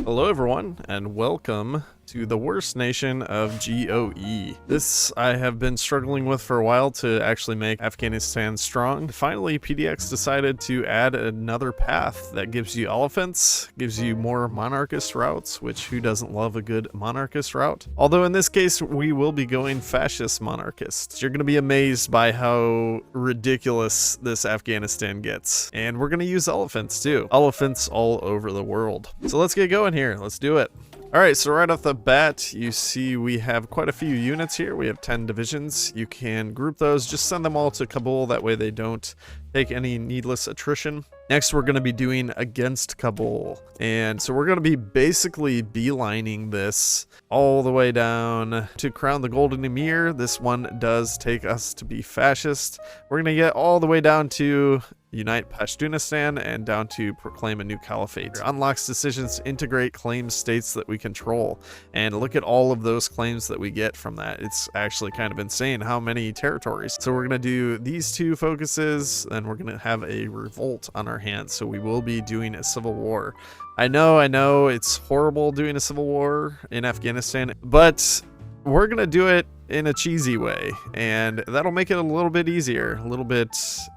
Hello everyone, and welcome to the worst nation of GOE. This I have been struggling with for a while to actually make Afghanistan strong. Finally, PDX decided to add another path that gives you elephants, gives you more monarchist routes, which who doesn't love a good monarchist route? Although in this case, we will be going fascist monarchists. You're going to be amazed by how ridiculous this Afghanistan gets. And we're going to use elephants too. Elephants all over the world. So let's get going here. Let's do it. Alright, so right off the bat, you see we have quite a few units here. We have 10 divisions. You can group those, just send them all to Kabul, that way they don't take any needless attrition. Next, we're going to be doing against Kabul. And so we're going to be basically beelining this all the way down to crown the Golden Emir. This one does take us to be fascist. We're going to get all the way down to unite Pashtunistan and down to proclaim a new caliphate. Unlocks decisions to integrate claims states that we control. And look at all of those claims that we get from that. It's actually kind of insane how many territories. So we're going to do these two focuses, and we're going to have a revolt on our hands. So we will be doing a civil war. I know it's horrible doing a civil war in Afghanistan, but we're going to do it in a cheesy way, and that'll make it a little bit easier, a little bit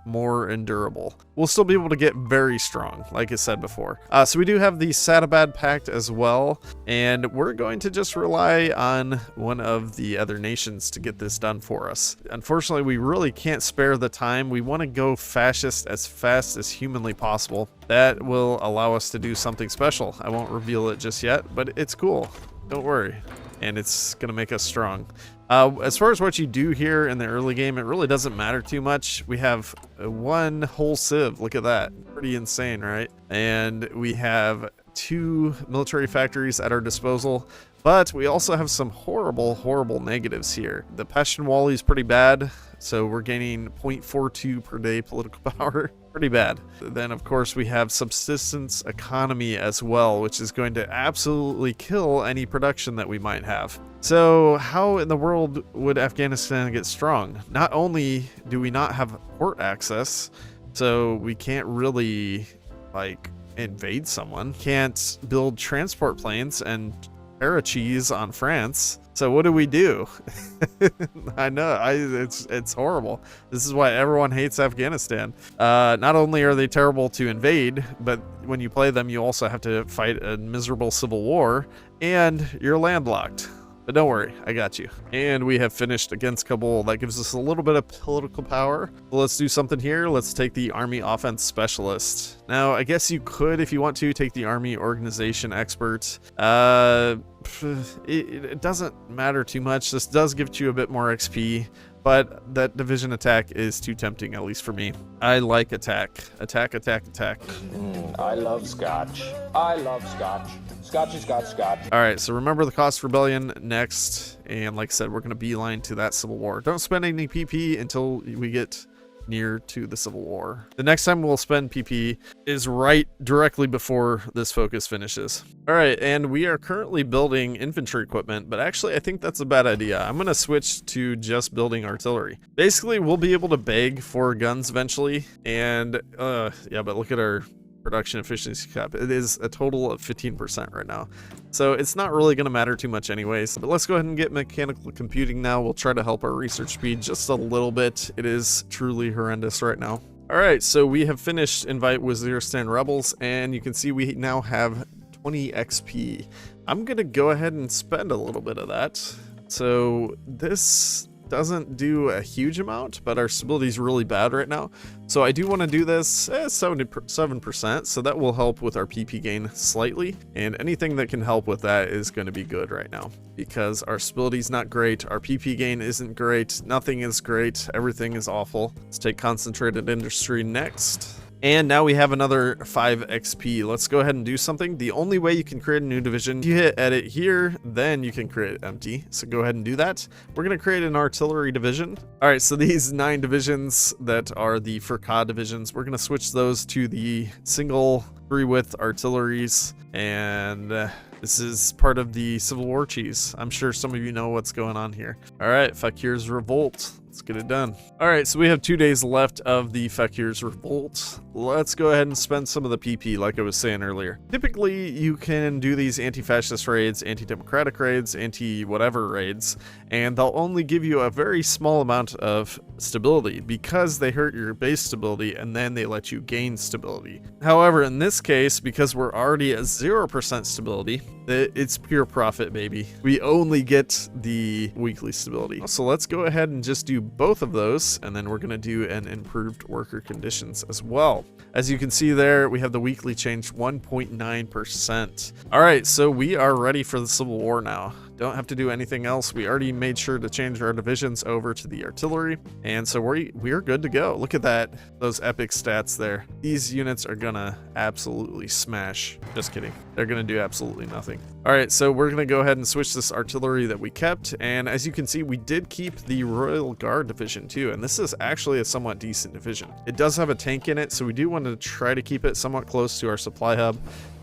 more endurable. We'll still be able to get very strong, like I said before. So we do have the Sadabad Pact as well, and we're going to just rely on one of the other nations to get this done for us. Unfortunately, we really can't spare the time. We want to go fascist as fast as humanly possible. That will allow us to do something special. I won't reveal it just yet, but it's cool. Don't worry. And it's going to make us strong. As far as what you do here in the early game, it really doesn't matter too much. We have one whole civ. Look at that. Pretty insane, right? And we have 2 military factories at our disposal. But we also have some horrible negatives here. The Pashtunwali is pretty bad, so we're gaining 0.42 per day political power. Pretty bad. Then, of course, we have subsistence economy as well, which is going to absolutely kill any production that we might have. So how in the world would Afghanistan get strong? Not only do we not have port access, so we can't really, like, invade someone. Can't build transport planes and cheese on France. So what do? I know, it's horrible. This is why everyone hates Afghanistan. Not only are they terrible to invade, but when you play them, you also have to fight a miserable civil war, and you're landlocked. But don't worry, I got you. And we have finished against Kabul. That gives us a little bit of political power. So let's do something here. Let's take the Army Offense Specialist. Now, I guess you could, if you want to, take the Army Organization Expert. It doesn't matter too much. This does give you a bit more XP, but that division attack is too tempting, at least for me. I like attack. Attack. I love Scotch. I love Scotch. Scotch. All right, so remember the Cost Rebellion next. And like I said, we're going to beeline to that civil war. Don't spend any PP until we get near to the civil war. The next time we'll spend PP is right directly before this focus finishes. All right, and we are currently building infantry equipment, but actually I think that's a bad idea. I'm going to switch to just building artillery. Basically, we'll be able to beg for guns eventually, and yeah, but look at our production efficiency cap. It is a total of 15% right now. So it's not really going to matter too much anyways. But let's go ahead and get mechanical computing now. We'll try to help our research speed just a little bit. It is truly horrendous right now. All right, so we have finished Invite Waziristan Rebels, and you can see we now have 20 XP. I'm going to go ahead and spend a little bit of that. So this doesn't do a huge amount, but our stability is really bad right now. So I do want to do this 77%, so that will help with our PP gain slightly. And anything that can help with that is going to be good right now, because our stability is not great, our PP gain isn't great, nothing is great, everything is awful. Let's take concentrated industry next. And now we have another 5 XP. Let's go ahead and do something. The only way you can create a new division, you hit edit here, then you can create it empty. So go ahead and do that. We're going to create an artillery division. All right, so these 9 divisions that are the Fakir divisions, we're going to switch those to the single free width artilleries, and this is part of the Civil War cheese. I'm sure some of you know what's going on here. All right, Fakir's revolt. Let's get it done. All right, so we have 2 days left of the Fakir's revolt. Let's go ahead and spend some of the PP like I was saying earlier. Typically, you can do these anti-fascist raids, anti-democratic raids, anti-whatever raids, and they'll only give you a very small amount of stability because they hurt your base stability and then they let you gain stability. However, in this case, because we're already at 0% stability, it's pure profit, baby. We only get the weekly stability. So let's go ahead and just do both of those, and then we're going to do an improved worker conditions as well. As you can see there, we have the weekly change 1.9%. All right, so we are ready for the Civil War now. Don't have to do anything else. We already made sure to change our divisions over to the artillery, and so we're good to go. Look at that, those epic stats there. These units are gonna absolutely smash. Just kidding. They're gonna do absolutely nothing. All right, so we're gonna go ahead and switch this artillery that we kept, and as you can see, we did keep the Royal Guard division too, and this is actually a somewhat decent division. It does have a tank in it, so we do want to try to keep it somewhat close to our supply hub.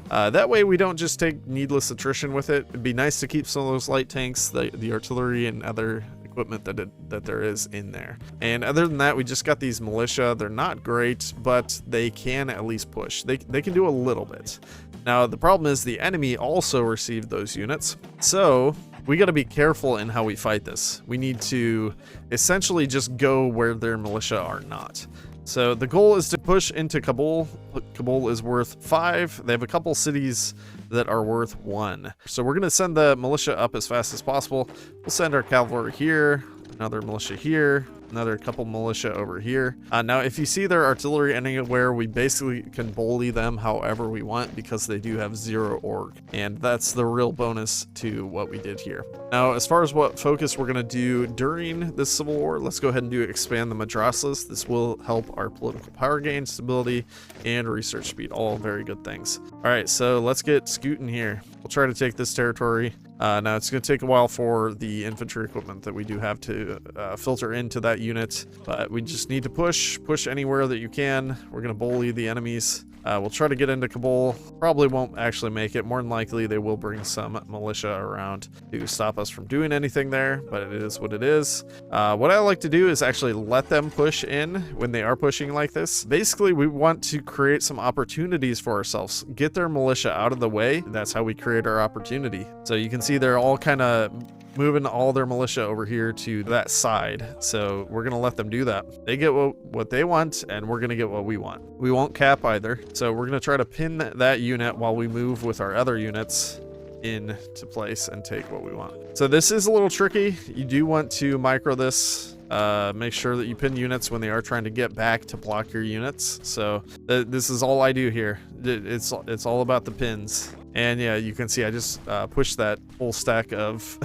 That way we don't just take needless attrition with it. It'd be nice to keep some of those light tanks, the artillery and other equipment that there is in there. And other than that, we just got these militia. They're not great, but they can at least push. They can do a little bit. Now, the problem is the enemy also received those units. So we got to be careful in how we fight this. We need to essentially just go where their militia are not. So the goal is to push into Kabul. Kabul is worth 5. They have a couple cities that are worth 1. So we're going to send the militia up as fast as possible. We'll send our cavalry here, another militia here, another couple militia over here. Now, if you see their artillery anywhere, we basically can bully them however we want because they do have 0 org. And that's the real bonus to what we did here. Now, as far as what focus we're going to do during this Civil War, let's go ahead and expand the madrasas. This will help our political power gain, stability, and research speed. All very good things. All right, so let's get scooting here. We'll try to take this territory. Now, it's going to take a while for the infantry equipment that we do have to filter into that unit, but we just need to push anywhere that you can. We're going to bully the enemies. We'll try to get into Kabul. Probably won't actually make it. More than likely, they will bring some militia around to stop us from doing anything there, but it is what it is. What I like to do is actually let them push in when they are pushing like this. Basically, we want to create some opportunities for ourselves. Get their militia out of the way. That's how we create our opportunity. So you can see they're all kind of moving all their militia over here to that side. So we're going to let them do that. They get what they want, and we're going to get what we want. We won't cap either. So we're going to try to pin that unit while we move with our other units into place and take what we want. So this is a little tricky. You do want to micro this. Make sure that you pin units when they are trying to get back to block your units. So this is all I do here. It's all about the pins. And yeah, you can see I just pushed that whole stack of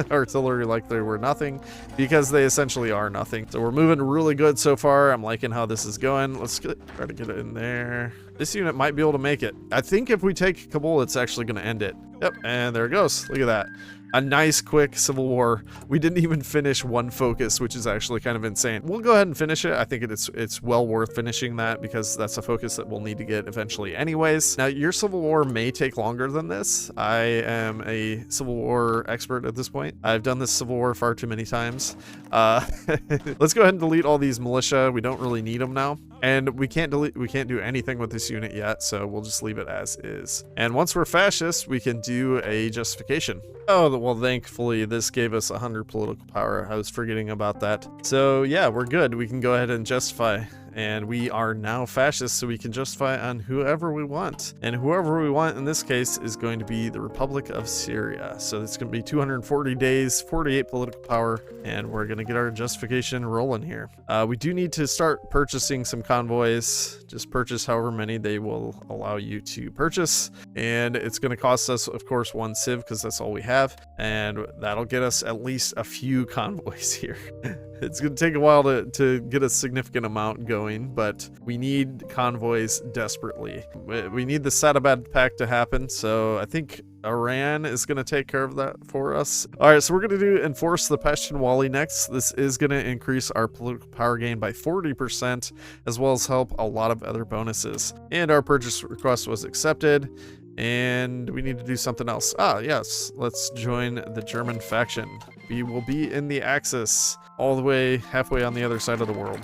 artillery like they were nothing, because they essentially are nothing. So we're moving really good so far. I'm liking how this is going. Let's try to get it in there. This unit might be able to make it. I think if we take Kabul, it's actually going to end it. Yep, and there it goes. Look at that. A nice quick Civil War. We didn't even finish one focus, which is actually kind of insane. We'll go ahead and finish it. I think it's well worth finishing that because that's a focus that we'll need to get eventually anyways. Now, your Civil War may take longer than this. I am a Civil War expert at this point. I've done this Civil War far too many times. Let's go ahead and delete all these militia. We don't really need them now. And we can't do anything with this unit yet, so we'll just leave it as is. And once we're fascist, we can do a justification. Oh, well, thankfully, this gave us 100 political power. I was forgetting about that. So, yeah, we're good. We can go ahead and justify. And we are now fascists, so we can justify on whoever we want. And whoever we want in this case is going to be the Republic of Syria. So it's going to be 240 days, 48 political power, and we're going to get our justification rolling here. We do need to start purchasing some convoys. Just purchase however many they will allow you to purchase. And it's going to cost us, of course, 1 civ because that's all we have. And that'll get us at least a few convoys here. It's going to take a while to get a significant amount going, but we need convoys desperately. We need the Sadabad Pact to happen, so I think Iran is going to take care of that for us. All right, so we're going to do enforce the Pashtunwali next. This is going to increase our political power gain by 40%, as well as help a lot of other bonuses. And our purchase request was accepted, and we need to do something else. Ah, yes, let's join the German faction. We will be in the Axis, all the way halfway on the other side of the world.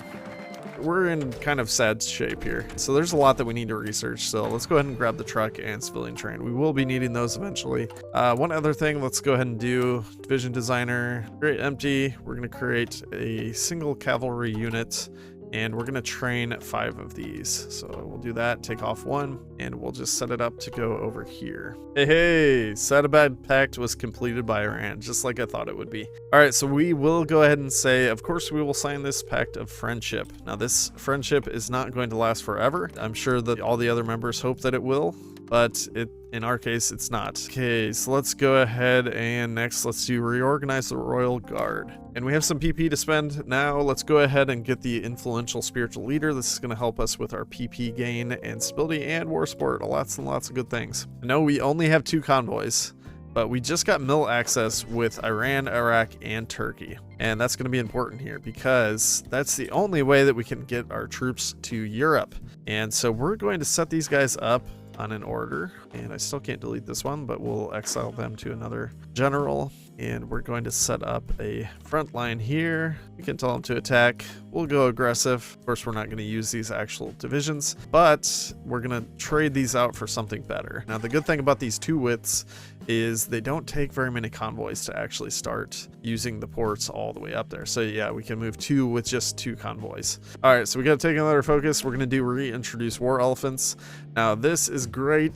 We're in kind of sad shape here, so there's a lot that we need to research. So let's go ahead and grab the truck and civilian train. We will be needing those eventually. One other thing, let's go ahead and do division designer, create empty. We're going to create a single cavalry unit, and we're going to train 5 of these. So we'll do that, take off 1, and we'll just set it up to go over here. Hey, Sadabad Pact was completed by Iran, just like I thought it would be. All right, so we will go ahead and say, of course, we will sign this pact of friendship. Now, this friendship is not going to last forever. I'm sure that all the other members hope that it will, but in our case, it's not. Okay, so let's go ahead and next let's do reorganize the Royal Guard. And we have some PP to spend now. Let's go ahead and get the influential spiritual leader. This is going to help us with our PP gain and stability and war support. Lots and lots of good things. I know we only have 2 convoys, but we just got mill access with Iran, Iraq, and Turkey. And that's going to be important here because that's the only way that we can get our troops to Europe. And so we're going to set these guys up on an order, and I still can't delete this one, but we'll exile them to another general, and we're going to set up a front line here. We can tell them to attack. We'll go aggressive. Of course, we're not going to use these actual divisions, but we're going to trade these out for something better. Now, the good thing about these 2 widths is they don't take very many convoys to actually start using the ports all the way up there. So yeah, we can move 2 with just 2 convoys. All right, so we got to take another focus. We're going to do reintroduce war elephants. Now, this is great.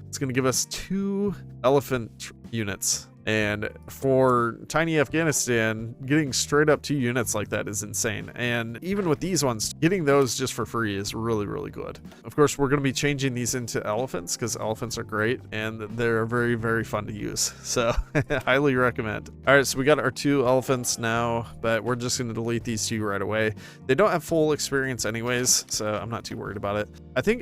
It's going to give us 2 elephant units. And for tiny Afghanistan, getting straight up 2 units like that is insane. And even with these ones, getting those just for free is really, really good. Of course, we're going to be changing these into elephants because elephants are great and they're very, very fun to use. So highly recommend. All right, so we got our 2 elephants now, but we're just going to delete these 2 right away. They don't have full experience anyways, so I'm not too worried about it.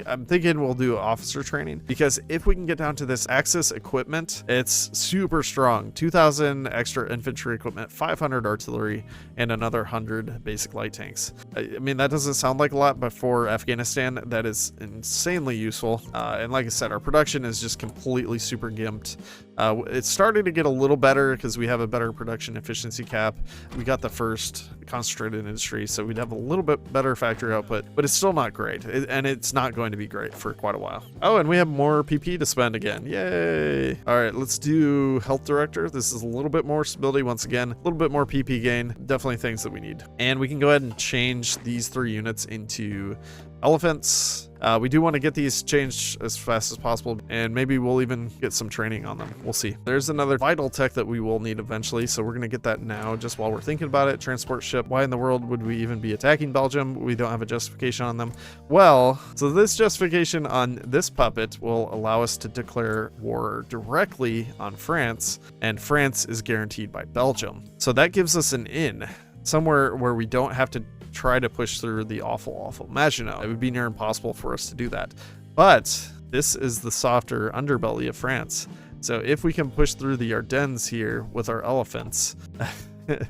I'm thinking we'll do officer training because if we can get down to this Axis equipment, it's super strong. 2,000 extra infantry equipment, 500 artillery, and another 100 basic light tanks. I mean, that doesn't sound like a lot, but for Afghanistan, that is insanely useful. And like I said, our production is just completely super gimped. It's starting to get a little better because we have a better production efficiency cap. We got the first concentrated industry, so we'd have a little bit better factory output, but it's still not great. And it's not going to be great for quite a while. Oh, and we have more PP to spend again. Yay. All right, let's do health director. This is a little bit more stability once again, a little bit more PP gain, definitely things that we need. And we can go ahead and change these 3 units into elephants. We do want to get these changed as fast as possible, and maybe we'll even get some training on them. We'll see. There's another vital tech that we will need eventually, so we're going to get that now just while we're thinking about it. Transport ship. Why in the world would we even be attacking Belgium? We don't have a justification on them. Well, so this justification on this puppet will allow us to declare war directly on France, and France is guaranteed by Belgium. So that gives us an in, somewhere where we don't have to try to push through the awful Maginot. It would be near impossible for us to do that. But this is the softer underbelly of France. So if we can push through the Ardennes here with our elephants,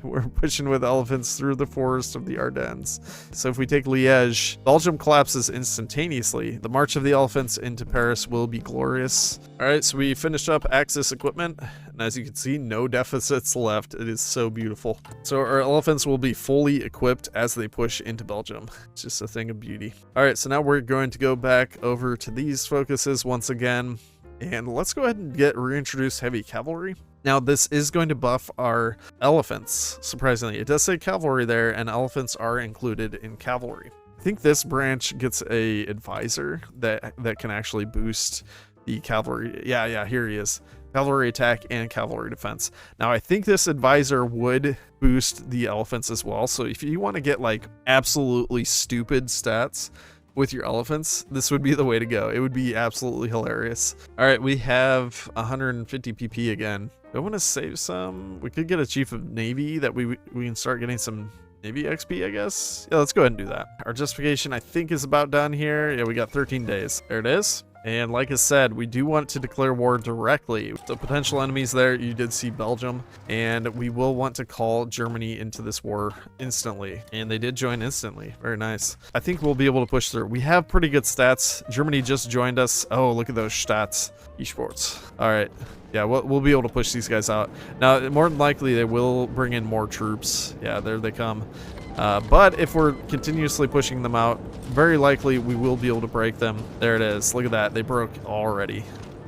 we're pushing with elephants through the forest of the Ardennes. So if we take Liège, Belgium collapses instantaneously. The march of the elephants into Paris will be glorious. All right, so we finished up Axis equipment, and as you can see, no deficits left. It is so beautiful. So our elephants will be fully equipped as they push into Belgium. It's just a thing of beauty. All right, so now we're going to go back over to these focuses once again, and let's go ahead and get reintroduced heavy cavalry. Now, this is going to buff our elephants, surprisingly. It does say cavalry there, and elephants are included in cavalry. I think this branch gets a advisor that can actually boost the cavalry. Yeah, here he is. Cavalry attack and cavalry defense. Now, I think this advisor would boost the elephants as well. So if you want to get like absolutely stupid stats with your elephants, this would be the way to go. It would be absolutely hilarious. All right, we have 150 PP again. I want to save some. We could get a chief of navy that we can start getting some maybe XP, I guess. Yeah, let's go ahead and do that. Our justification, I think, is about done here. Yeah, we got 13 days. There it is. And like I said, we do want to declare war directly. The potential enemies there, you did see Belgium, and we will want to call Germany into this war instantly. And they did join instantly. Very nice. I think we'll be able to push through. We have pretty good stats. Germany just joined us. Oh, look at those stats. Esports. All right. Yeah, we'll be able to push these guys out. Now, more than likely, they will bring in more troops. Yeah, there they come. But if we're continuously pushing them out, very likely we will be able to break them. There it is. Look at that. They broke already.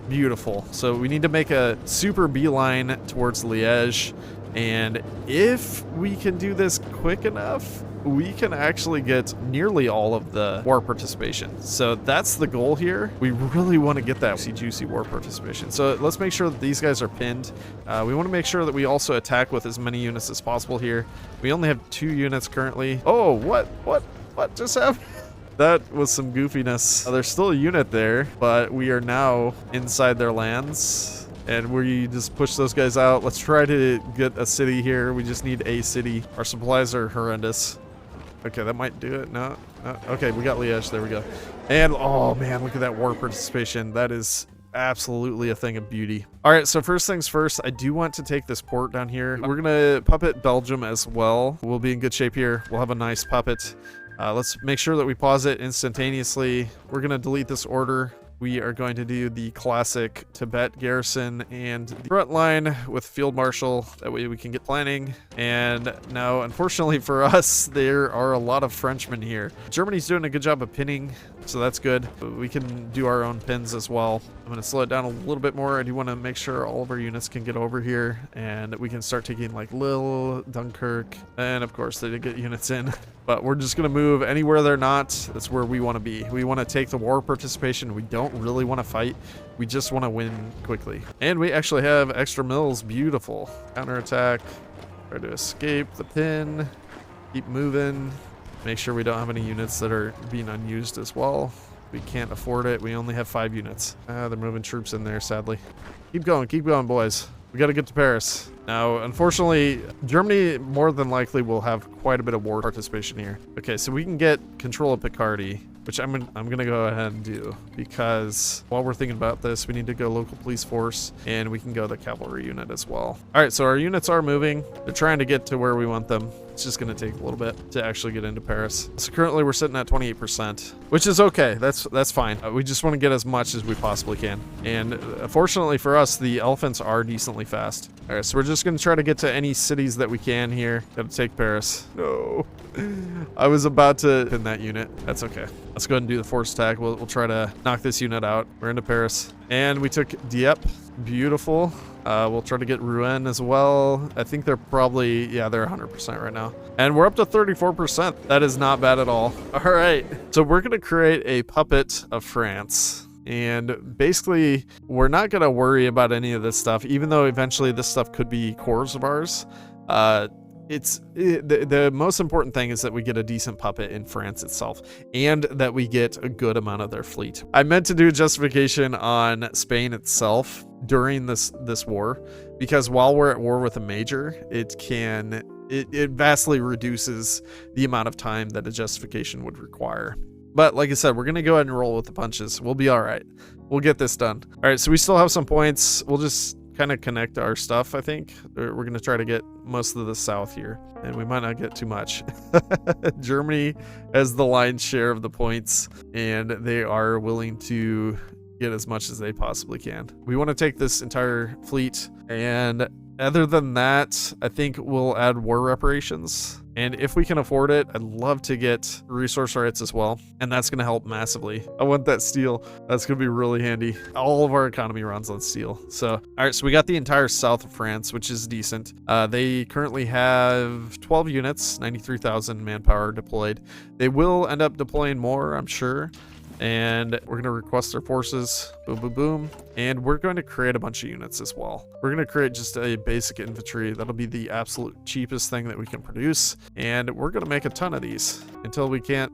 Beautiful. So we need to make a super beeline towards Liège. And if we can do this quick enough, we can actually get nearly all of the war participation. So that's the goal here. We really want to get that juicy war participation. So let's make sure that these guys are pinned. We want to make sure that we also attack with as many units as possible here. We only have 2 units currently. Oh, what just happened? That was some goofiness. There's still a unit there, but we are now inside their lands. And we just push those guys out. Let's try to get a city here. We just need a city. Our supplies are horrendous. Okay, that might do it. No. Okay, we got Liège. There we go. And, oh, man, look at that war participation. That is absolutely a thing of beauty. All right, so first things first, I do want to take this port down here. We're going to puppet Belgium as well. We'll be in good shape here. We'll have a nice puppet. Let's make sure that we pause it instantaneously. We're going to delete this order. We are going to do the classic Tibet garrison and the front line with field marshal. That way we can get planning. And now, unfortunately for us, there are a lot of Frenchmen here. Germany's doing a good job of pinning, so that's good. We can do our own pins as well. I'm going to slow it down a little bit more. I do want to make sure all of our units can get over here, and we can start taking like Lille, Dunkirk, and of course they did get units in. But we're just going to move anywhere they're not. That's where we want to be. We want to take the war participation. We don't really want to fight. We just want to win quickly. And we actually have extra mills. Beautiful. Counterattack. Try to escape the pin. Keep moving. Make sure we don't have any units that are being unused as well. We can't afford it. We only have 5 units. They're moving troops in there, sadly. Keep going, boys. We got to get to Paris. Now, unfortunately, Germany more than likely will have quite a bit of war participation here. Okay, so we can get control of Picardy, which I'm gonna go ahead and do, because while we're thinking about this, we need to go local police force, and we can go the cavalry unit as well. All right, so our units are moving. They're trying to get to where we want them. It's just gonna take a little bit to actually get into Paris. So currently we're sitting at 28%, which is okay. That's fine. We just want to get as much as we possibly can. And fortunately for us, the elephants are decently fast. All right, so we're just gonna try to get to any cities that we can here. Gotta take Paris. No. I was about to pin that unit. That's okay. Let's go ahead and do the force attack. We'll try to knock this unit out. We're into Paris. And we took Dieppe. Beautiful. We'll try to get Rouen as well. I think they're probably, yeah, they're 100% right now. And we're up to 34%. That is not bad at all. All right. So we're going to create a puppet of France. And basically, we're not going to worry about any of this stuff, even though eventually this stuff could be cores of ours. The most important thing is that we get a decent puppet in France itself, and that we get a good amount of their fleet. I meant to do a justification on Spain itself during this war, because while we're at war with a major, it vastly reduces the amount of time that a justification would require. But like I said, we're going to go ahead and roll with the punches. We'll be all right. We'll get this done. All right, so we still have some points. We'll just kind of connect our stuff, I think. We're going to try to get most of the south here, and we might not get too much. Germany has the lion's share of the points, and they are willing to get as much as they possibly can. We want to take this entire fleet, and other than that, I think we'll add war reparations. And if we can afford it, I'd love to get resource rights as well. And that's going to help massively. I want that steel. That's going to be really handy. All of our economy runs on steel. So, all right, so we got the entire south of France, which is decent. They currently have 12 units, 93,000 manpower deployed. They will end up deploying more, I'm sure. And we're going to request their forces. Boom, boom, boom. And we're going to create a bunch of units as well. We're going to create just a basic infantry. That'll be the absolute cheapest thing that we can produce. And we're going to make a ton of these until we can't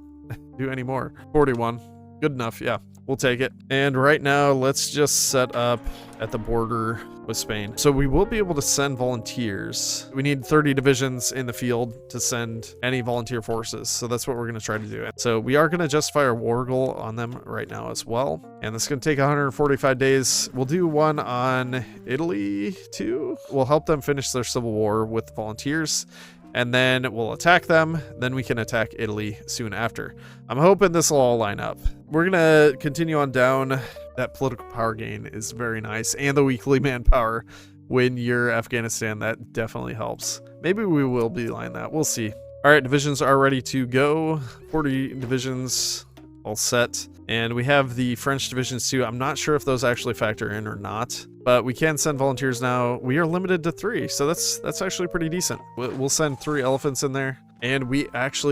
do any more. 41. Good enough, yeah. We'll take it. And right now, let's just set up at the border with Spain. So we will be able to send volunteers. We need 30 divisions in the field to send any volunteer forces. So that's what we're going to try to do. So we are going to justify our war goal on them right now as well. And this is going to take 145 days. We'll do one on Italy too. We'll help them finish their civil war with volunteers. And then we'll attack them. Then we can attack Italy soon after. I'm hoping this will all line up. We're going to continue on down. That political power gain is very nice. And the weekly manpower when you're Afghanistan, that definitely helps. Maybe we will beeline that. We'll see. All right, divisions are ready to go. 40 divisions all set. And we have the French divisions too. I'm not sure if those actually factor in or not, but we can send volunteers now. We are limited to 3, so that's actually pretty decent. We'll send 3 elephants in there. And we have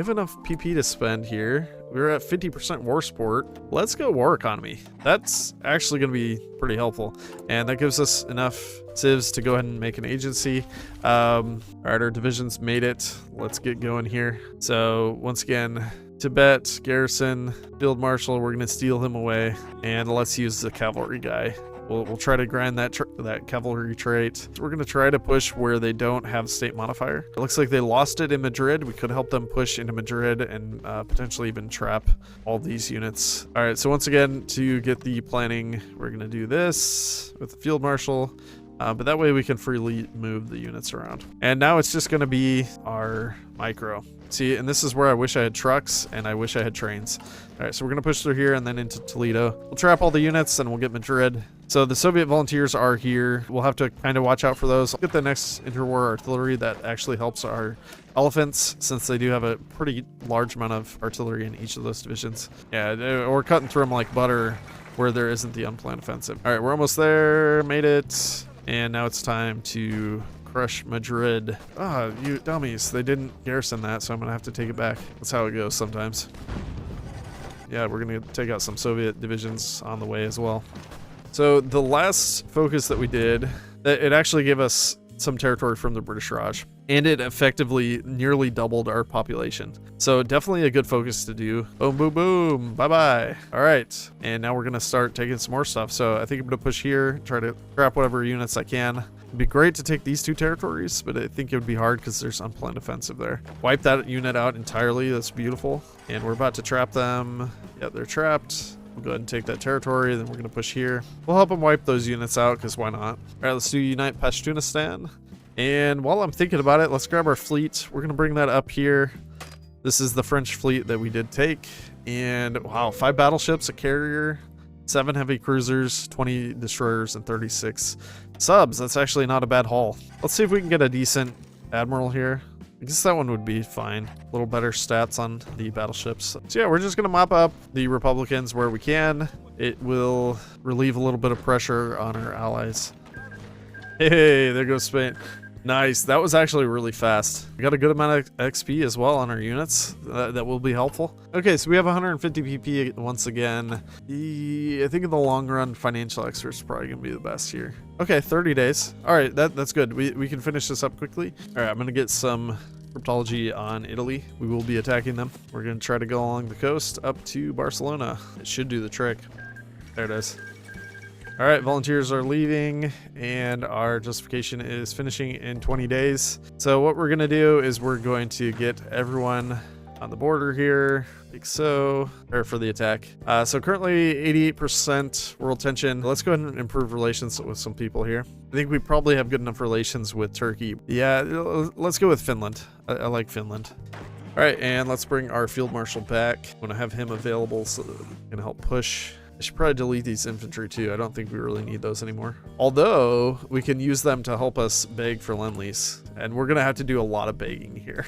enough PP to spend here. We're at 50% war support. Let's go war economy. That's actually going to be pretty helpful. And that gives us enough civs to go ahead and make an agency. All right, our divisions made it. Let's get going here. So once again, Tibet, garrison, field marshal, we're going to steal him away. And let's use the cavalry guy. We'll try to grind that cavalry trait. We're going to try to push where they don't have state modifier. It looks like they lost it in Madrid. We could help them push into Madrid and potentially even trap all these units. All right, so once again, to get the planning, we're going to do this with the field marshal. But that way we can freely move the units around. And now it's just going to be our micro. See, and this is where I wish I had trucks and I wish I had trains. All right, so we're going to push through here and then into Toledo. We'll trap all the units and we'll get Madrid. So the Soviet volunteers are here. We'll have to kind of watch out for those. We'll get the next interwar artillery that actually helps our elephants, since they do have a pretty large amount of artillery in each of those divisions. Yeah, we're cutting through them like butter where there isn't the unplanned offensive. All right, we're almost there. Made it. And now it's time to crush Madrid. Ah, you dummies. They didn't garrison that, so I'm going to have to take it back. That's how it goes sometimes. Yeah, we're going to take out some Soviet divisions on the way as well. So the last focus that we did, it actually gave us some territory from the British Raj, and it effectively nearly doubled our population. So definitely a good focus to do. Boom, boom, boom. Bye-bye. All right. And now we're going to start taking some more stuff. So I think I'm going to push here, try to trap whatever units I can. It'd be great to take these 2 territories, but I think it would be hard because there's unplanned offensive there. Wipe that unit out entirely. That's beautiful. And we're about to trap them. Yep, they're trapped. We'll go ahead and take that territory. Then we're going to push here. We'll help them wipe those units out because why not? All right, let's do Unite Pashtunistan. And while I'm thinking about it, let's grab our fleet. We're going to bring that up here. This is the French fleet that we did take. And wow, 5 battleships, a carrier, 7 heavy cruisers, 20 destroyers, and 36 subs. That's actually not a bad haul. Let's see if we can get a decent admiral here. I guess that one would be fine. A little better stats on the battleships. So yeah, we're just going to mop up the Republicans where we can. It will relieve a little bit of pressure on our allies. Hey, there goes Spain. Nice. That was actually really fast. We got a good amount of XP as well on our units. That will be helpful. Okay, so we have 150 PP once again. I think in the long run, financial experts is probably going to be the best here. Okay, 30 days. All right, that's good. We can finish this up quickly. All right, I'm going to get some cryptology on Italy. We will be attacking them. We're going to try to go along the coast up to Barcelona. It should do the trick. There it is. All right, volunteers are leaving and our justification is finishing in 20 days. So what we're going to do is we're going to get everyone on the border here, like so, prepare for the attack. So currently 88% world tension. Let's go ahead and improve relations with some people here. I think we probably have good enough relations with Turkey. Yeah, let's go with Finland. I like Finland. All right, and let's bring our field marshal back. I'm going to have him available so that he can help push. I should probably delete these infantry too. I don't think we really need those anymore. Although, we can use them to help us beg for Lend-Lease. And we're going to have to do a lot of begging here.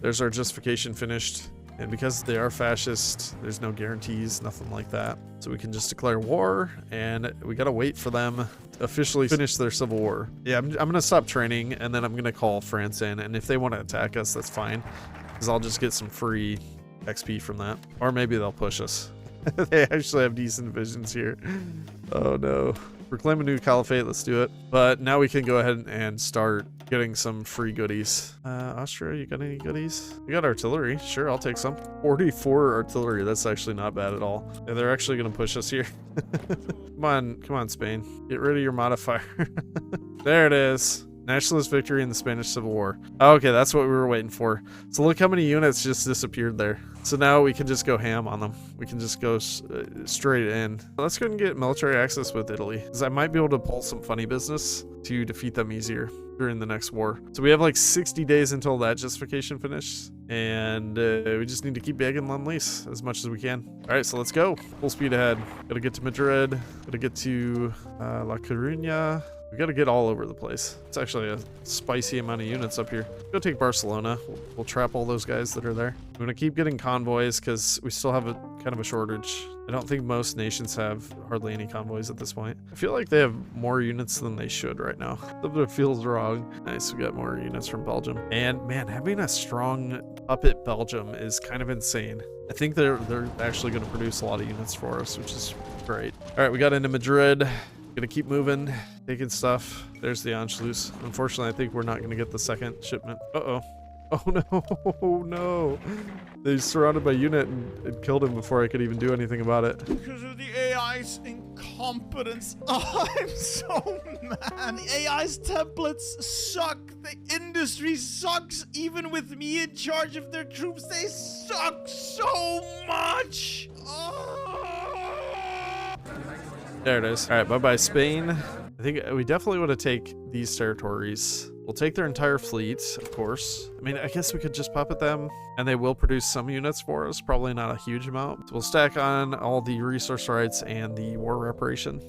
There's our justification finished. And because they are fascist, there's no guarantees, nothing like that. So we can just declare war, and we got to wait for them to officially finish their civil war. Yeah, I'm going to stop training, and then I'm going to call France in. And if they want to attack us, that's fine. Because I'll just get some free XP from that. Or maybe they'll push us. They actually have decent visions here. Oh no. Proclaim a new caliphate. Let's do it. But now we can go ahead and start getting some free goodies. Austria, you got any goodies? You got artillery. Sure, I'll take some. 44 artillery. That's actually not bad at all. Yeah, they're actually going to push us here. Come on, Spain. Get rid of your modifier. There it is. Nationalist victory in the Spanish Civil War. Okay, that's what we were waiting for. So look how many units just disappeared there. So now we can just go ham on them. We can just go straight in. Let's go and get military access with Italy, because I might be able to pull some funny business to defeat them easier during the next war. So we have like 60 days until that justification finishes, and we just need to keep begging Lend-Lease as much as we can. All right, so let's go. Full speed ahead. Gotta get to Madrid. Gotta get to La Coruña. We got to get all over the place. It's actually a spicy amount of units up here. Go take Barcelona. We'll trap all those guys that are there. I'm going to keep getting convoys because we still have a kind of a shortage. I don't think most nations have hardly any convoys at this point. I feel like they have more units than they should right now. Something feels wrong. Nice, we got more units from Belgium. And man, having a strong puppet Belgium is kind of insane. I think they're actually going to produce a lot of units for us, which is great. All right, we got into Madrid. Gonna keep moving, taking stuff. There's the Anschluss. Unfortunately, I think we're not gonna get the second shipment. Uh-oh. Oh no, oh no. They surrounded my unit and killed him before I could even do anything about it. Because of the AI's incompetence. Oh, I'm so mad. The AI's templates suck. The industry sucks. Even with me in charge of their troops, they suck so much. Oh. There it is. All right, bye-bye Spain. I think we definitely want to take these territories. We'll take their entire fleet, of course. I mean, I guess we could just puppet them, and they will produce some units for us. Probably not a huge amount. So we'll stack on all the resource rights and the war reparation.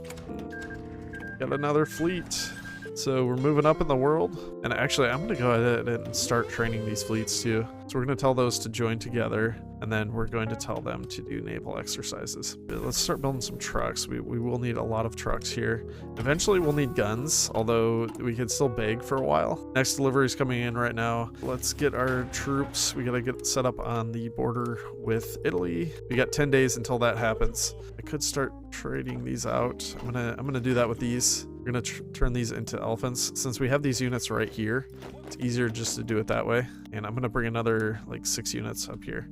Got another fleet. So we're moving up in the world. And actually, I'm going to go ahead and start training these fleets too. So we're going to tell those to join together. And then we're going to tell them to do naval exercises. Let's start building some trucks. We will need a lot of trucks here. Eventually we'll need guns, although we can still beg for a while. Next delivery is coming in right now. Let's get our troops. We got to get set up on the border with Italy. We got 10 days until that happens. I could start trading these out. I'm gonna do that with these. We're gonna turn these into elephants. Since we have these units right here, it's easier just to do it that way. And I'm gonna bring another like 6 units up here.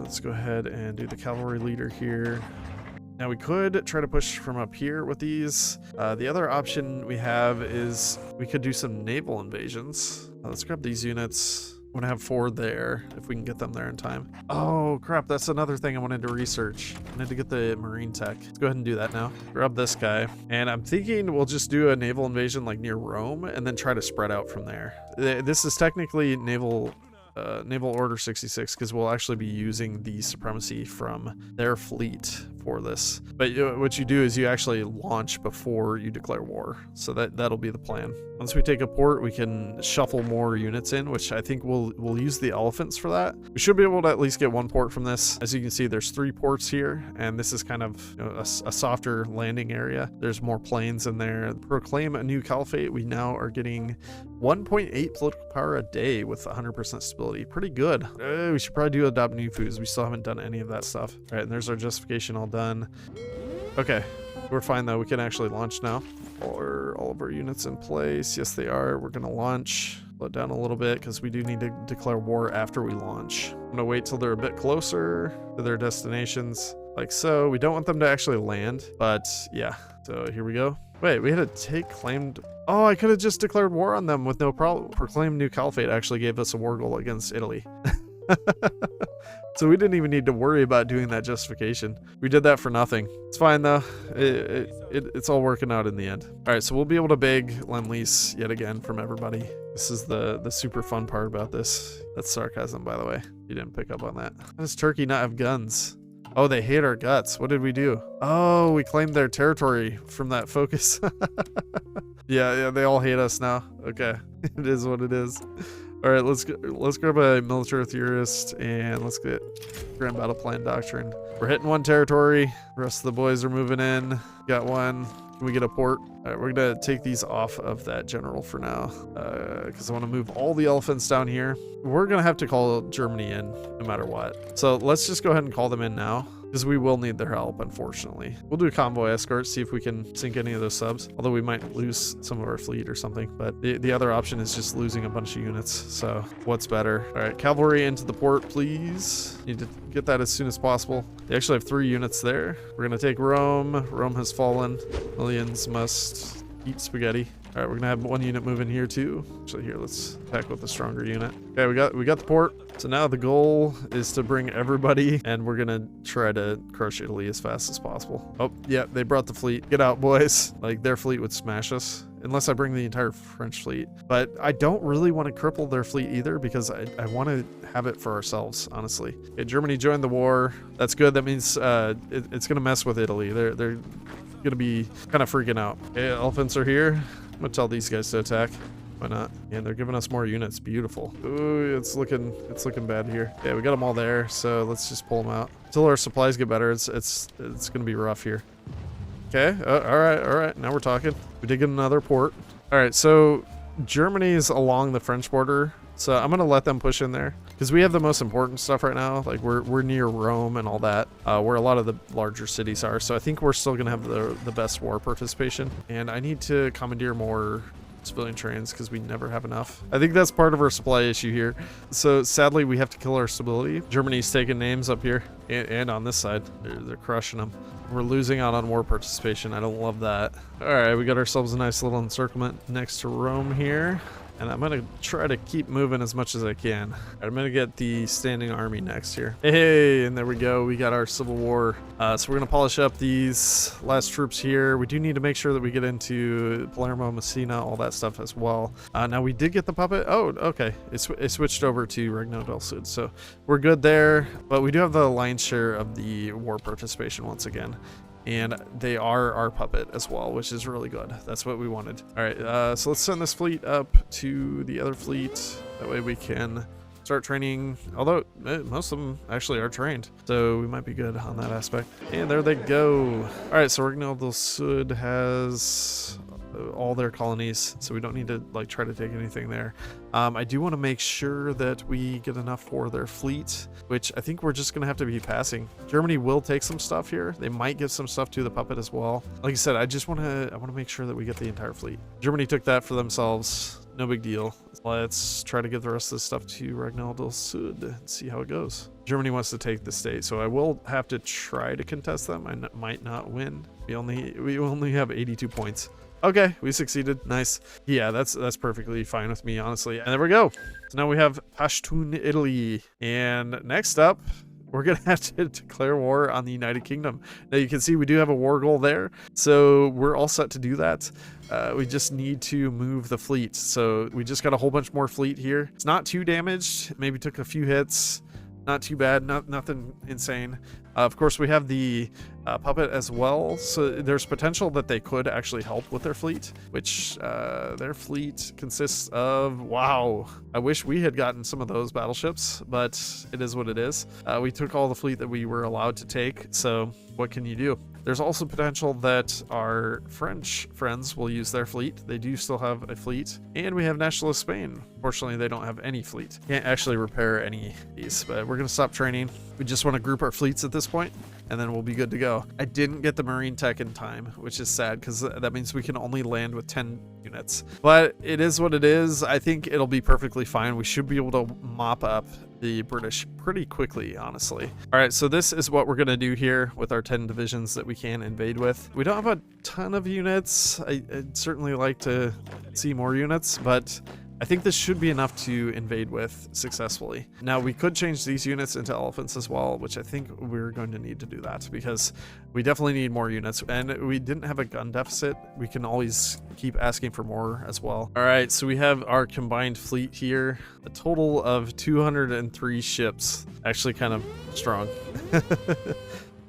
Let's go ahead and do the cavalry leader here. Now we could try to push from up here with these. The other option we have is we could do some naval invasions. Let's grab these units. I'm gonna have 4 there if we can get them there in time. Oh crap, that's another thing I wanted to research. I wanted to get the marine tech. Let's go ahead and do that now. Grab this guy. And I'm thinking we'll just do a naval invasion like near Rome and then try to spread out from there. This is technically naval order 66 because we'll actually be using the supremacy from their fleet for this. But what you do is you actually launch before you declare war. So that'll be the plan. Once we take a port, we can shuffle more units in, which I think we'll use the elephants for that. We should be able to at least get 1 port from this. As you can see, there's 3 ports here, and this is kind of a softer landing area. There's more planes in there. Proclaim a new caliphate. We now are getting 1.8 political power a day with 100% stability. Pretty good. We should probably do adopt new foods. We still haven't done any of that stuff. All right, and there's our justification all done. Okay, we're fine though. We can actually launch now. Are all of our units in place? Yes, they are. We're gonna launch. Slow it down a little bit because we do need to declare war after we launch. I'm gonna wait till they're a bit closer to their destinations, like so. We don't want them to actually land, but yeah. So here we go. Wait, we had to take claimed. Oh, I could have just declared war on them with no problem. Proclaim new caliphate actually gave us a war goal against Italy. So we didn't even need to worry about doing that justification. We did that for nothing. It's fine though. It's all working out in the end. All right, so we'll be able to beg Lend-Lease yet again from everybody. This is the super fun part about this. That's sarcasm, by the way. You didn't pick up on that. How does Turkey not have guns? Oh, they hate our guts. What did we do? Oh, we claimed their territory from that focus. Yeah, they all hate us now. Okay, it is what it is. All right, let's grab a military theorist and let's get Grand Battle Plan Doctrine. We're hitting 1 territory. The rest of the boys are moving in. Got 1. Can we get a port? All right, we're gonna take these off of that general for now because I want to move all the elephants down here. We're gonna have to call Germany in no matter what. So let's just go ahead and call them in now. because we will need their help, unfortunately. We'll do a convoy escort, see if we can sink any of those subs, although we might lose some of our fleet or something. But the other option is just losing a bunch of units. So what's better? All right, cavalry into the port, please. Need to get that as soon as possible. They actually have 3 units there. We're gonna take Rome. Rome has fallen. Millions must eat spaghetti. All right, we're gonna have 1 unit move in here too. Actually, here, let's attack with the stronger unit. Okay, we got the port. So now the goal is to bring everybody, and we're gonna try to crush Italy as fast as possible. Oh, yeah, they brought the fleet. Get out, boys. Like, their fleet would smash us. Unless I bring the entire French fleet. But I don't really want to cripple their fleet either, because I want to have it for ourselves, honestly. Okay, Germany joined the war. That's good. That means it's going to mess with Italy. They're going to be kind of freaking out. Okay, elephants are here. I'm going to tell these guys to attack. Why not? And they're giving us more units. Beautiful. Ooh, it's looking bad here. Yeah, we got them all there, so let's just pull them out. Until our supplies get better, it's going to be rough here. Okay, all right, now we're talking. We did get another port. All right, so Germany is along the French border, so I'm gonna let them push in there because we have the most important stuff right now. Like we're near Rome and all that, where a lot of the larger cities are. So I think we're still gonna have the best war participation. And I need to commandeer more civilian trains because we never have enough. I think that's part of our supply issue here. So sadly, we have to kill our stability. Germany's taking names up here and on this side. They're crushing them. We're losing out on war participation. I don't love that. All right, we got ourselves a nice little encirclement next to Rome here. And I'm going to try to keep moving as much as I can. I'm going to get the standing army next here. Hey, and there we go. We got our civil war. So we're going to polish up these last troops here. We do need to make sure that we get into Palermo, Messina, all that stuff as well. Now we did get the puppet. Oh, okay. It switched over to Regno del Sud. So we're good there. But we do have the lion's share of the war participation once again. And they are our puppet as well, which is really good. That's what we wanted. All right, so let's send this fleet up to the other fleet. That way we can start training, although most of them actually are trained. So we might be good on that aspect. And there they go. All right, so Regno del Sud has all their colonies, so we don't need to like try to take anything there. I do want to make sure that we get enough for their fleet, which I think we're just gonna have to be passing. Germany will take some stuff here. They might give some stuff to the puppet as well. Like I said, I want to make sure that we get the entire fleet. Germany took that for themselves. No big deal. Let's try to get the rest of this stuff to Regno del Sud and see how it goes. Germany wants to take the state, so I will have to try to contest them. I might not win. We only have 82 points. Okay, we succeeded. Nice. Yeah, that's perfectly fine with me, honestly. And there we go. So now we have Pashtun, Italy. And next up, we're going to have to declare war on the United Kingdom. Now you can see we do have a war goal there. So we're all set to do that. We just need to move the fleet. So we just got a whole bunch more fleet here. It's not too damaged. Maybe took a few hits. Not too bad. Nothing insane. Of course, we have the puppet as well, so there's potential that they could actually help with their fleet, which their fleet consists of, wow, I wish we had gotten some of those battleships, but it is what it is. We took all the fleet that we were allowed to take, so what can you do? There's also potential that our French friends will use their fleet. They do still have a fleet. And we have Nationalist Spain. Fortunately, they don't have any fleet. Can't actually repair any of these, but we're going to stop training. We just want to group our fleets at this point, and then we'll be good to go. I didn't get the Marine Tech in time, which is sad because that means we can only land with 10 units. But it is what it is. I think it'll be perfectly fine. We should be able to mop up the British pretty quickly, honestly. All right, so this is what we're going to do here with our 10 divisions that we can invade with. We don't have a ton of units. I'd certainly like to see more units, but I think this should be enough to invade with successfully. Now, we could change these units into elephants as well, which I think we're going to need to do that because we definitely need more units. And we didn't have a gun deficit. We can always keep asking for more as well. All right, so we have our combined fleet here. A total of 203 ships. Actually kind of strong.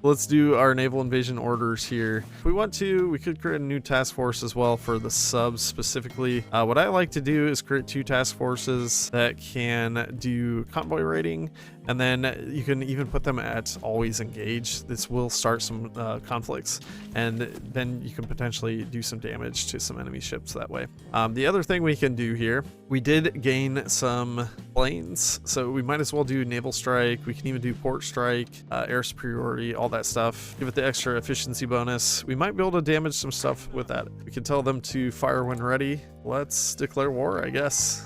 Let's do our naval invasion orders here. If we want to, we could create a new task force as well for the subs specifically. What I like to do is create 2 task forces that can do convoy raiding, and then you can even put them at always engage. This will start some conflicts, and then you can potentially do some damage to some enemy ships that way. The other thing we can do here, we did gain some planes, so we might as well do naval strike. We can even do port strike, air superiority, all that stuff. Give it the extra efficiency bonus. We might be able to damage some stuff with that. We can tell them to fire when ready. Let's declare war, I guess.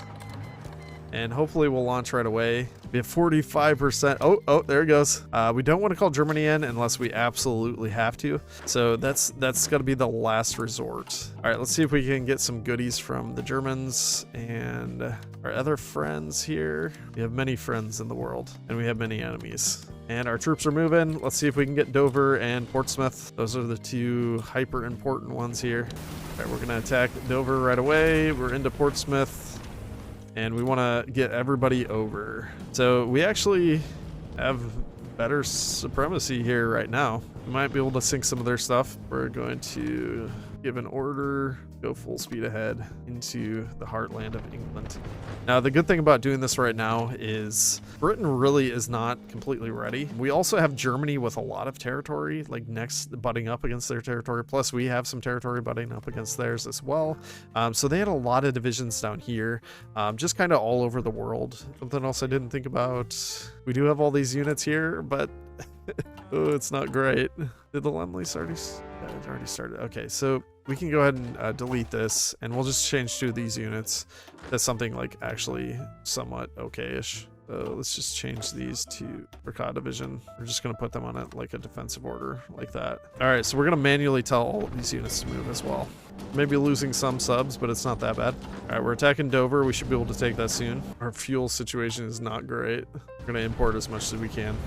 And hopefully we'll launch right away. We have 45%. Oh, there it goes. We don't want to call Germany in unless we absolutely have to. So that's got to be the last resort. All right, let's see if we can get some goodies from the Germans and our other friends here. We have many friends in the world, and we have many enemies. And our troops are moving. Let's see if we can get Dover and Portsmouth. Those are the two hyper important ones here. All right, we're going to attack Dover right away. We're into Portsmouth. And we want to get everybody over. So we actually have better supremacy here right now. We might be able to sink some of their stuff. We're going to give an order, go full speed ahead into the heartland of England. Now, the good thing about doing this right now is Britain really is not completely ready. We also have Germany with a lot of territory, like next butting up against their territory. Plus, we have some territory butting up against theirs as well. So they had a lot of divisions down here, just kind of all over the world. Something else I didn't think about. We do have all these units here, but oh, it's not great. Did the Lemleys already? Yeah, it already started. Okay, so we can go ahead and delete this, and we'll just change two of these units to something like actually somewhat okay-ish. Let's just change these to Ricard Division. We're just going to put them on like a defensive order like that. All right, so we're going to manually tell all of these units to move as well. Maybe losing some subs, but it's not that bad. All right, we're attacking Dover. We should be able to take that soon. Our fuel situation is not great. We're going to import as much as we can.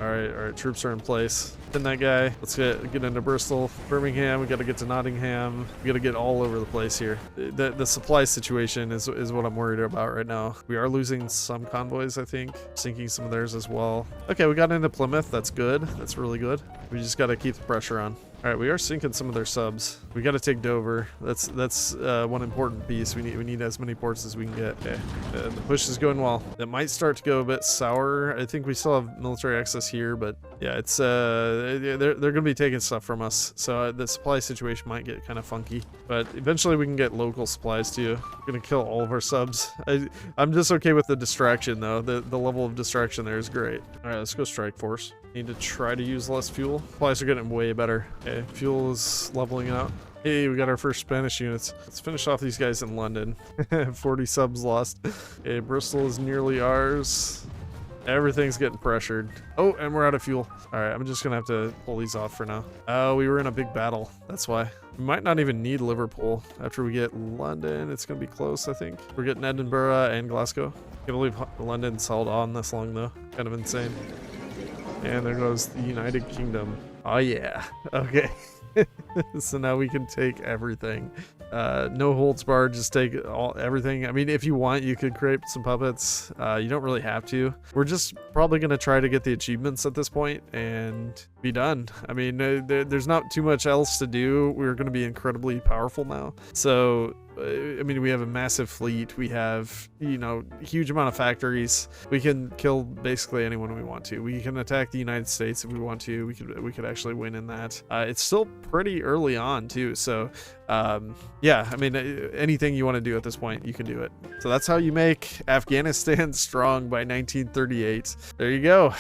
All right, troops are in place. Pin that guy. Let's get into Bristol, Birmingham. We got to get to Nottingham. We got to get all over the place here. The supply situation is what I'm worried about right now. We are losing some convoys, I think, sinking some of theirs as well. Okay, we got into Plymouth. That's good. That's really good. We just got to keep the pressure on. All right, we are sinking some of their subs. We got to take Dover. That's one important piece. We need as many ports as we can get. Okay, the push is going well. It might start to go a bit sour. I think we still have military access here, but yeah, it's they're gonna be taking stuff from us, so the supply situation might get kind of funky. But eventually we can get local supplies too. We're gonna kill all of our subs. I'm just okay with the distraction though. The level of distraction there is great. All right, let's go strike force. Need to try to use less fuel. Supplies are getting way better. Okay, fuel is leveling out. Hey, we got our first Spanish units. Let's finish off these guys in London. 40 subs lost. Okay, Bristol is nearly ours. Everything's getting pressured. Oh, and we're out of fuel. All right, I'm just gonna have to pull these off for now. Oh, we were in a big battle. That's why. We might not even need Liverpool. After we get London, it's gonna be close, I think. We're getting Edinburgh and Glasgow. Can't believe London's held on this long though. Kind of insane. And there goes the United Kingdom. Oh yeah. Okay. So now we can take everything. No holds barred, just take everything. I mean, if you want, you could create some puppets. You don't really have to. We're just probably going to try to get the achievements at this point and be done. I mean, there's not too much else to do. We're going to be incredibly powerful now. So I mean, we have a massive fleet. We have, you know, huge amount of factories. We can kill basically anyone we want to. We can attack the United States if we want to. We could actually win in that. It's still pretty early on too. So yeah, I mean, anything you want to do at this point, you can do it. So that's how you make Afghanistan strong by 1938. There you go.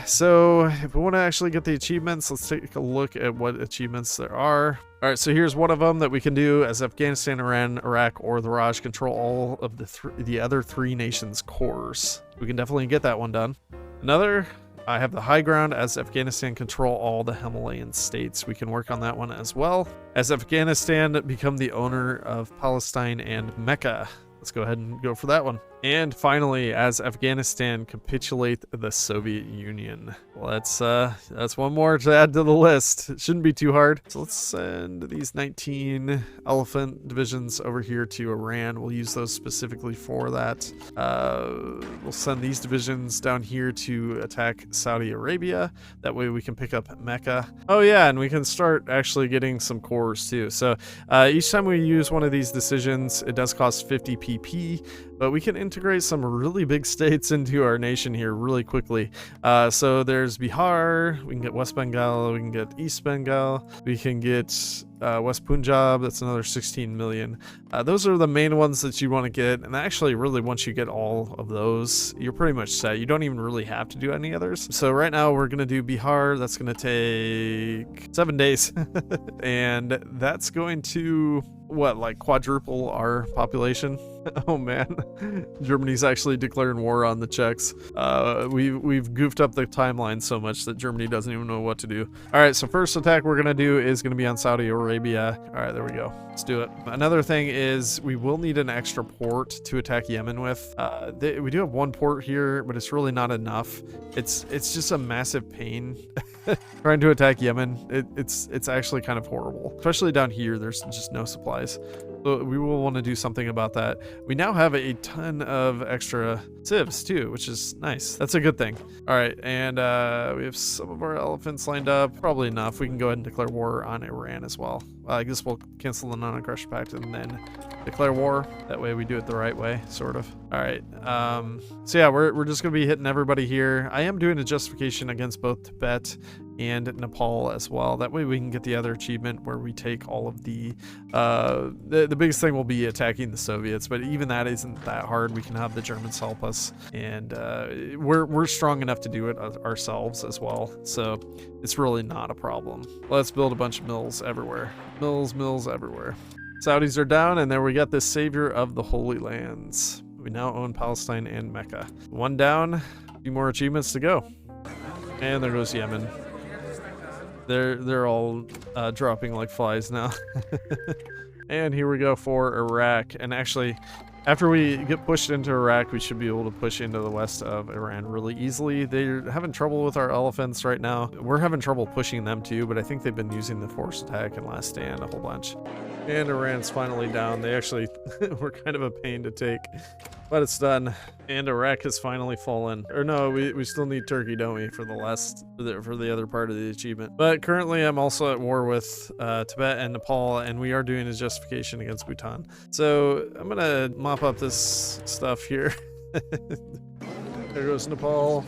So if we want to actually get the achievements, let's take a look at what achievements there are. All right, so here's one of them that we can do as Afghanistan, Iran, Iraq, or the Raj control all of the other three nations' cores. We can definitely get that one done. Another, I have the high ground as Afghanistan control all the Himalayan states. We can work on that one as well. As Afghanistan become the owner of Palestine and Mecca. Let's go ahead and go for that one. And finally, as Afghanistan capitulate the Soviet Union. Well, that's one more to add to the list. It shouldn't be too hard. So let's send these 19 elephant divisions over here to Iran. We'll use those specifically for that. We'll send these divisions down here to attack Saudi Arabia. That way we can pick up Mecca. Oh yeah, and we can start actually getting some cores too. So each time we use one of these decisions, it does cost 50 PP, but we can integrate some really big states into our nation here really quickly. So there's Bihar, we can get West Bengal, we can get East Bengal, we can get West Punjab, that's another 16 million. Those are the main ones that you want to get, and actually really once you get all of those, you're pretty much set. You don't even really have to do any others. So right now we're going to do Bihar. That's going to take 7 days. And that's going to, what, like quadruple our population? Oh man, Germany's actually declaring war on the Czechs. We've goofed up the timeline so much that Germany doesn't even know what to do. All right, so first attack we're gonna do is gonna be on Saudi Arabia. All right, there we go. Let's do it. Another thing is we will need an extra port to attack Yemen with. We do have one port here, but it's really not enough. It's just a massive pain trying to attack Yemen. It's actually kind of horrible, especially down here. There's just no supplies. So we will want to do something about that. We now have a ton of extra civs too, which is nice. That's a good thing. All right, and we have some of our elephants lined up. Probably enough. We can go ahead and declare war on Iran as well. I guess we'll cancel the non-aggression pact and then declare war. That way we do it the right way, sort of. All right. So yeah, we're just gonna be hitting everybody here. I am doing a justification against both Tibet and Nepal as well. That way we can get the other achievement where we take all of the biggest thing will be attacking the Soviets, but even that isn't that hard. We can have the Germans help us, and we're strong enough to do it ourselves as well. So it's really not a problem. Let's build a bunch of mills everywhere. Mills everywhere. Saudis are down, and there we got this savior of the Holy Lands. We now own Palestine and Mecca. One down, a few more achievements to go. And there goes Yemen. They're all dropping like flies now. And here we go for Iraq. And actually, after we get pushed into Iraq, we should be able to push into the west of Iran really easily. They're having trouble with our elephants right now. We're having trouble pushing them too, but I think they've been using the forced attack and last stand a whole bunch. And Iran's finally down. They actually were kind of a pain to take, but it's done. And Iraq has finally fallen. Or no, we still need Turkey, don't we, for the other part of the achievement. But currently I'm also at war with Tibet and Nepal, and we are doing a justification against Bhutan. So I'm gonna mop up this stuff here. There goes Nepal,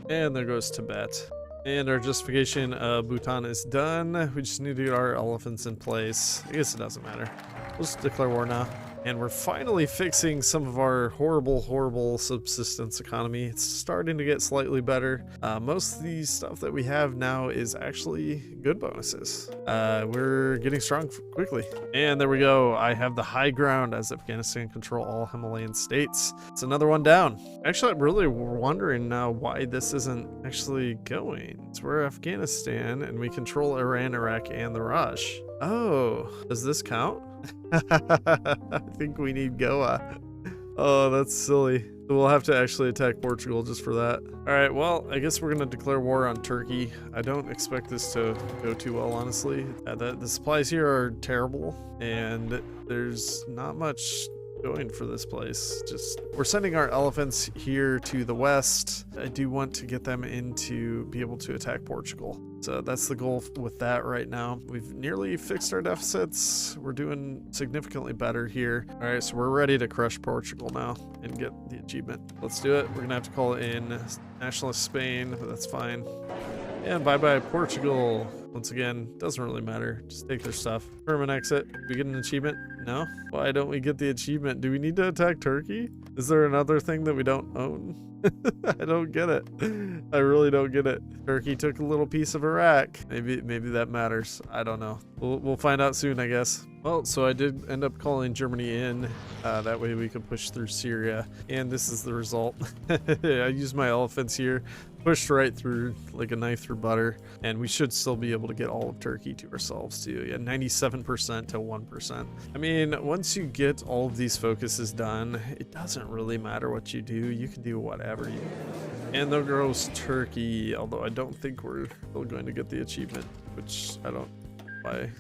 and there goes Tibet. And our justification of Bhutan is done. We just need to get our elephants in place. I guess it doesn't matter. We'll just declare war now. And we're finally fixing some of our horrible subsistence economy. It's starting to get slightly better. Most of the stuff that we have now is actually good bonuses. We're getting strong quickly. And there we go. I have the high ground as Afghanistan control all Himalayan states. It's another one down. Actually, I'm really wondering now why this isn't actually going. It's we're Afghanistan and we control Iran, Iraq, and the Raj. Oh, does this count? I think we need Goa. Oh, that's silly. We'll have to actually attack Portugal just for that. All right, well, I guess we're gonna declare war on Turkey. I don't expect this to go too well, honestly. The supplies here are terrible, and there's not much going for this place. Just we're sending our elephants here to the west. I do want to get them in to be able to attack Portugal. So that's the goal with that right now. We've nearly fixed our deficits. We're doing significantly better here. All right, so we're ready to crush Portugal now and get the achievement. Let's do it. We're gonna have to call in nationalist Spain, but that's fine. And bye-bye Portugal. Once again, doesn't really matter. Just take their stuff. Permanent exit. Do we get an achievement? No? Why don't we get the achievement? Do we need to attack Turkey? Is there another thing that we don't own? I don't get it. I really don't get it. Turkey took a little piece of Iraq. Maybe that matters. I don't know. We'll find out soon, I guess. Well, so I did end up calling Germany in. That way we could push through Syria. And this is the result. I used my elephants here. Pushed right through like a knife through butter, and we should still be able to get all of Turkey to ourselves too. Yeah, 97% to 1%. I mean, once you get all of these focuses done, it doesn't really matter what you do. You can do whatever you want. And there goes Turkey, although I don't think we're still going to get the achievement, which I don't know why.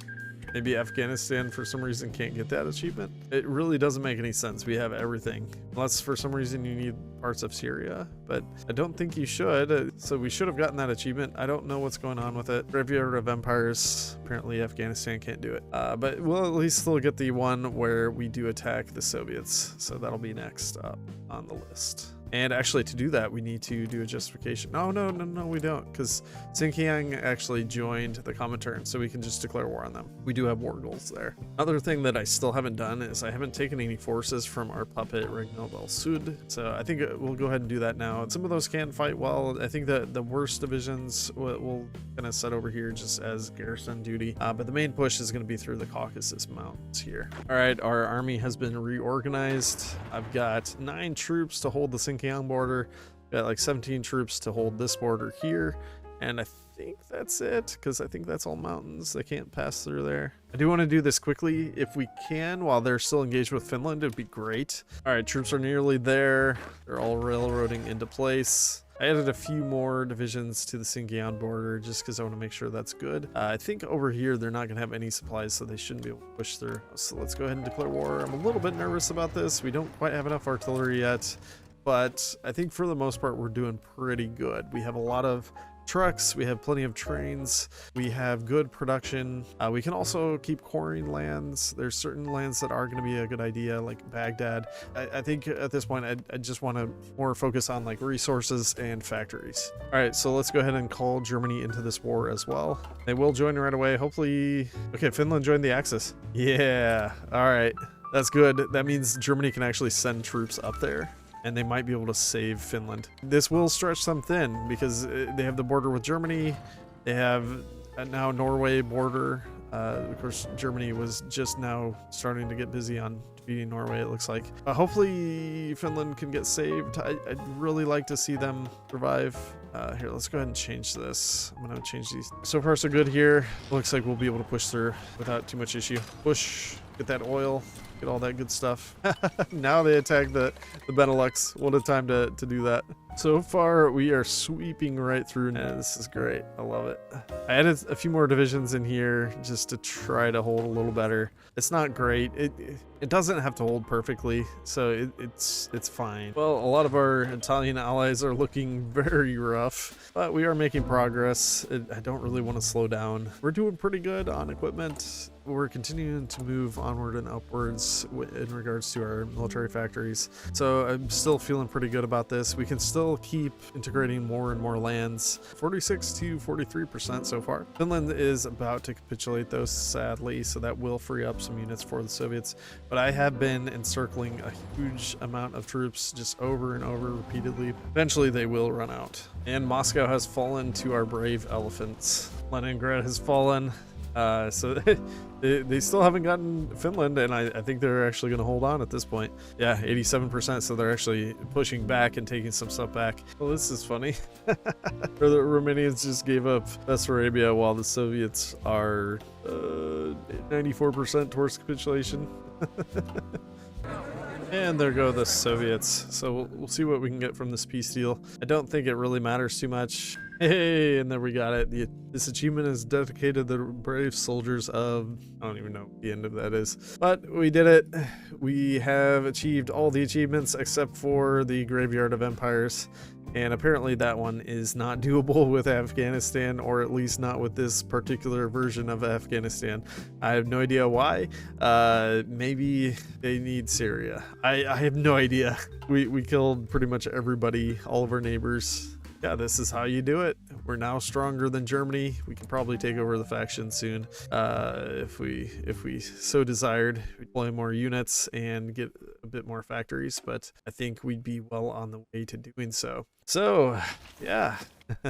Maybe Afghanistan for some reason can't get that achievement. It really doesn't make any sense. We have everything. Unless for some reason you need parts of Syria, but I don't think you should. So we should have gotten that achievement. I don't know what's going on with it. Graveyard of Empires. Apparently Afghanistan can't do it. But we'll at least still get the one where we do attack the Soviets. So that'll be next up on the list. And actually, to do that, we need to do a justification. No, we don't, because Xinjiang actually joined the Comintern, so we can just declare war on them. We do have war goals there. Another thing that I still haven't done is I haven't taken any forces from our puppet Regnal del Sud, so I think we'll go ahead and do that now. Some of those can fight well. I think that the worst divisions we'll kind of set over here just as garrison duty, but the main push is going to be through the Caucasus Mountains here. All right, our army has been reorganized. I've got 9 troops to hold the Xinjiang border. Got like 17 troops to hold this border here, and I think that's it, because I think that's all mountains. They can't pass through there. I do want to do this quickly if we can while they're still engaged with Finland. It'd be great. All right, troops are nearly there. They're all railroading into place. I added a few more divisions to the Xinjiang border just because I want to make sure that's good. I think over here they're not going to have any supplies, so they shouldn't be able to push through. So let's go ahead and declare war. I'm a little bit nervous about this. We don't quite have enough artillery yet, but I think for the most part we're doing pretty good. We have a lot of trucks, we have plenty of trains, we have good production. We can also keep quarrying lands. There's certain lands that are going to be a good idea, like Baghdad. I think at this point I just want to more focus on like resources and factories. All right, so let's go ahead and call Germany into this war as well. They will join right away, hopefully. Okay, Finland joined the Axis. Yeah, all right, that's good. That means Germany can actually send troops up there, and they might be able to save Finland. This will stretch them thin because they have the border with Germany. They have now Norway border. Of course, Germany was just now starting to get busy on defeating Norway, it looks like. Hopefully Finland can get saved. I'd really like to see them survive. Here, let's go ahead and change this. I'm gonna change these. So far so good here. Looks like we'll be able to push through without too much issue. Push, get that oil, get all that good stuff. Now they attack the Benelux. What a time to do that. So far we are sweeping right through, and this is great. I love it. I added a few more divisions in here just to try to hold a little better. It's not great. It doesn't have to hold perfectly, so it's fine. Well, a lot of our Italian allies are looking very rough, but we are making progress. I don't really want to slow down. We're doing pretty good on equipment. We're continuing to move onward and upwards in regards to our military factories. So I'm still feeling pretty good about this. We can still keep integrating more and more lands. 46 to 43% so far. Finland is about to capitulate though, sadly, so that will free up some units for the Soviets. But I have been encircling a huge amount of troops just over and over repeatedly. Eventually they will run out. And Moscow has fallen to our brave elephants. Leningrad has fallen. So they still haven't gotten Finland, and I think they're actually going to hold on at this point. Yeah, 87%, so they're actually pushing back and taking some stuff back. Well, this is funny. The Romanians just gave up Bessarabia while the Soviets are 94% towards capitulation. And there go the Soviets. So we'll see what we can get from this peace deal. I don't think it really matters too much. Hey, and there we got it. This achievement is dedicated to the brave soldiers of... I don't even know what the end of that is. But we did it. We have achieved all the achievements except for the Graveyard of Empires. And apparently that one is not doable with Afghanistan, or at least not with this particular version of Afghanistan. I have no idea why. Maybe they need Syria. I have no idea. We killed pretty much everybody, all of our neighbors. Yeah, this is how you do it. We're now stronger than Germany. We can probably take over the faction soon if we so desired. We deploy more units and get a bit more factories, but I think we'd be well on the way to doing so. So yeah,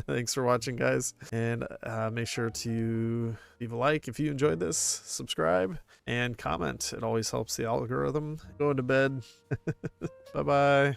thanks for watching, guys, and make sure to leave a like if you enjoyed this, subscribe, and comment. It always helps the algorithm. Going to bed. Bye bye.